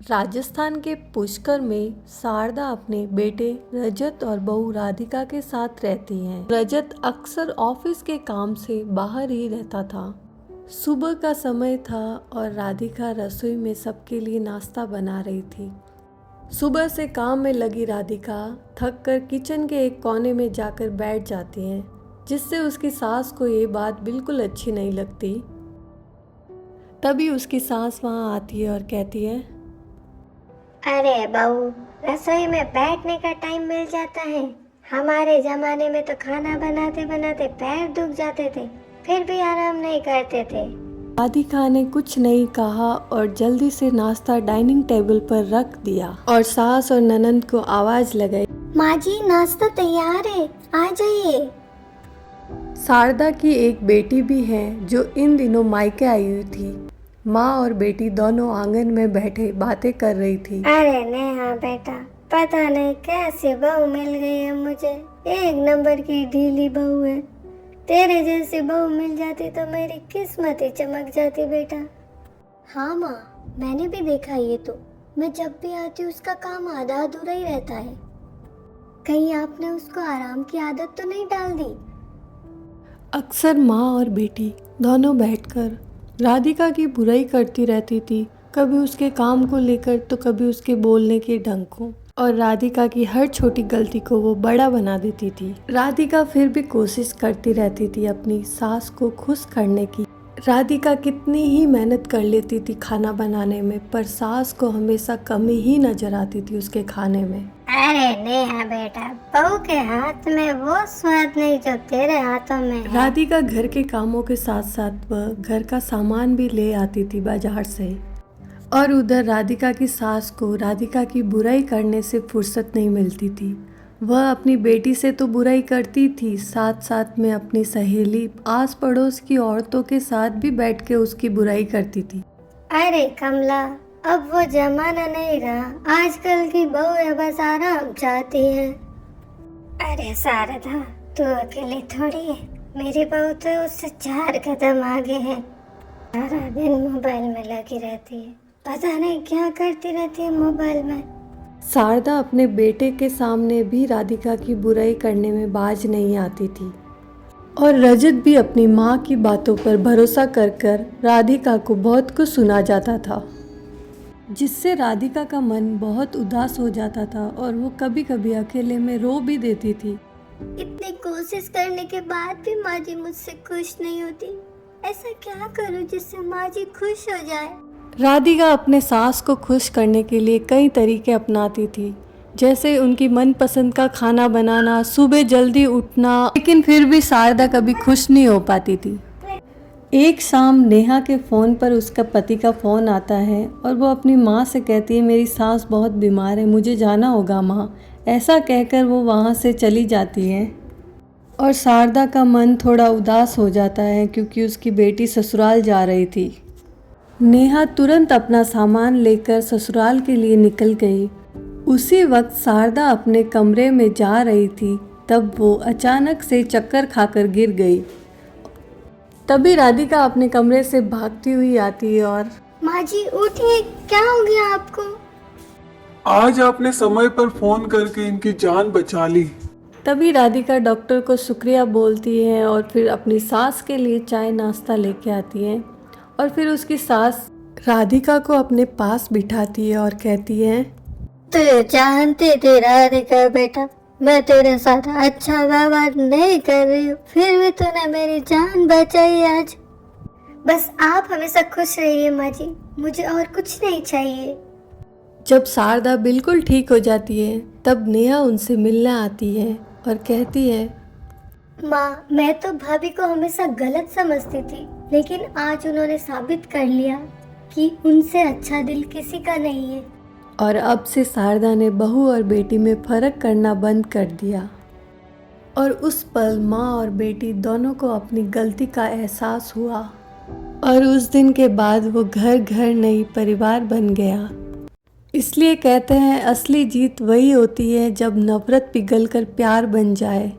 राजस्थान के पुष्कर में शारदा अपने बेटे रजत और बहू राधिका के साथ रहती हैं। रजत अक्सर ऑफिस के काम से बाहर ही रहता था। सुबह का समय था और राधिका रसोई में सबके लिए नाश्ता बना रही थी। सुबह से काम में लगी राधिका थक कर किचन के एक कोने में जाकर बैठ जाती है, जिससे उसकी सास को ये बात बिल्कुल अच्छी नहीं लगती। तभी उसकी सास वहाँ आती है और कहती है, अरे बहू, रसोई में बैठने का टाइम मिल जाता है। हमारे जमाने में तो खाना बनाते बनाते पैर दुख जाते थे, फिर भी आराम नहीं करते थे। राधिका ने कुछ नहीं कहा और जल्दी से नाश्ता डाइनिंग टेबल पर रख दिया और सास और ननंद को आवाज लगाई, माँ जी, नाश्ता तैयार है, आ जाइए। शारदा की एक बेटी भी है जो इन दिनों मायके आई हुई थी। माँ और बेटी दोनों आंगन में बैठे बातें कर रही थी। अरे नेहा बेटा, पता नहीं कैसी बहू मिल गई है मुझे। एक नंबर की ढीली बहू है। तेरे जैसी बहू मिल जाती तो मेरी किस्मत ही चमक जाती बेटा। हाँ माँ, मैंने भी देखा ये तो। मैं जब भी आती हूँ उसका काम आधा अधूरा ही रहता है। कहीं आपने उसको आराम की आदत तो नहीं डाल दी? अक्सर माँ और बेटी दोनों बैठकर राधिका की बुराई करती रहती थी, कभी उसके काम को लेकर तो कभी उसके बोलने के ढंग को, और राधिका की हर छोटी गलती को वो बड़ा बना देती थी। राधिका फिर भी कोशिश करती रहती थी अपनी सास को खुश करने की। राधिका कितनी ही मेहनत कर लेती थी खाना बनाने में, पर सास को हमेशा कमी ही नजर आती थी उसके खाने में। अरे नेहा बेटा, बहू के हाथ में वो स्वाद नहीं जो तेरे हाथों में है। राधिका घर के कामों के साथ साथ वह घर का सामान भी ले आती थी बाजार से, और उधर राधिका की सास को राधिका की बुराई करने से फुर्सत नहीं मिलती थी। वह अपनी बेटी से तो बुराई करती थी, साथ साथ में अपनी सहेली, आस पड़ोस की औरतों के साथ भी बैठ के उसकी बुराई करती थी। अरे कमला, अब वो जमाना नहीं रहा। आजकल की बहू बस आराम चाहती है। अरे शारदा, तू अकेली थोड़ी है। मेरी बहू तो उससे 4 कदम आगे है। सारा दिन मोबाइल में लगी रहती है, पता नहीं क्या करती रहती है मोबाइल में। शारदा अपने बेटे के सामने भी राधिका की बुराई करने में बाज नहीं आती थी, और रजत भी अपनी माँ की बातों पर भरोसा कर कर राधिका को बहुत कुछ सुना जाता था, जिससे राधिका का मन बहुत उदास हो जाता था और वो कभी कभी अकेले में रो भी देती थी। इतनी कोशिश करने के बाद भी माँ जी मुझसे खुश नहीं होती। ऐसा क्या करूँ जिससे माँ जी खुश हो जाए? राधिका अपने सास को खुश करने के लिए कई तरीके अपनाती थी, जैसे उनकी मनपसंद का खाना बनाना, सुबह जल्दी उठना, लेकिन फिर भी शारदा कभी खुश नहीं हो पाती थी। एक शाम नेहा के फ़ोन पर उसका पति का फ़ोन आता है और वो अपनी माँ से कहती है, मेरी सास बहुत बीमार है, मुझे जाना होगा माँ। ऐसा कहकर वो वहाँ से चली जाती है और शारदा का मन थोड़ा उदास हो जाता है क्योंकि उसकी बेटी ससुराल जा रही थी। नेहा तुरंत अपना सामान लेकर ससुराल के लिए निकल गई। उसी वक्त शारदा अपने कमरे में जा रही थी, तब वो अचानक से चक्कर खाकर गिर गई। तभी राधिका अपने कमरे से भागती हुई आती है और, माँ जी उठिए, क्या हो गया आपको? आज आपने समय पर फोन करके इनकी जान बचा ली। तभी राधिका डॉक्टर को शुक्रिया बोलती है और फिर अपनी सास के लिए चाय नाश्ता लेके आती है, और फिर उसकी सास राधिका को अपने पास बिठाती है और कहती है, तू जानती थी राधिका बेटा, मैं तेरे साथ अच्छा व्यवहार नहीं कर रही हूँ, फिर भी तूने मेरी जान बचाई आज। बस आप हमेशा खुश रहिए माँ जी, मुझे और कुछ नहीं चाहिए। जब शारदा बिल्कुल ठीक हो जाती है तब नेहा उनसे मिलने आती है और कहती है, माँ, मैं तो भाभी को हमेशा गलत समझती थी, लेकिन आज उन्होंने साबित कर लिया कि उनसे अच्छा दिल किसी का नहीं है। और अब से शारदा ने बहू और बेटी में फ़र्क करना बंद कर दिया, और उस पल माँ और बेटी दोनों को अपनी गलती का एहसास हुआ, और उस दिन के बाद वो घर घर नहीं परिवार बन गया। इसलिए कहते हैं असली जीत वही होती है जब नफ़रत पिघलकर प्यार बन जाए।